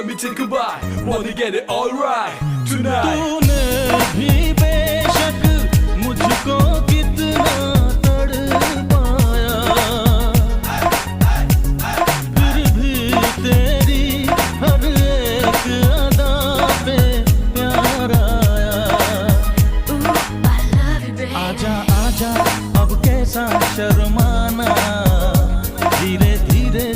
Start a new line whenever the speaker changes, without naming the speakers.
let me take a bite. Wanna get it all right tonight.
तूने भी बेशक मुझको कितना तड़पाया, फिर भी तेरी हर एक अदा पे प्यार आया। आजा आजा अब कैसा शर्माना, धीरे धीरे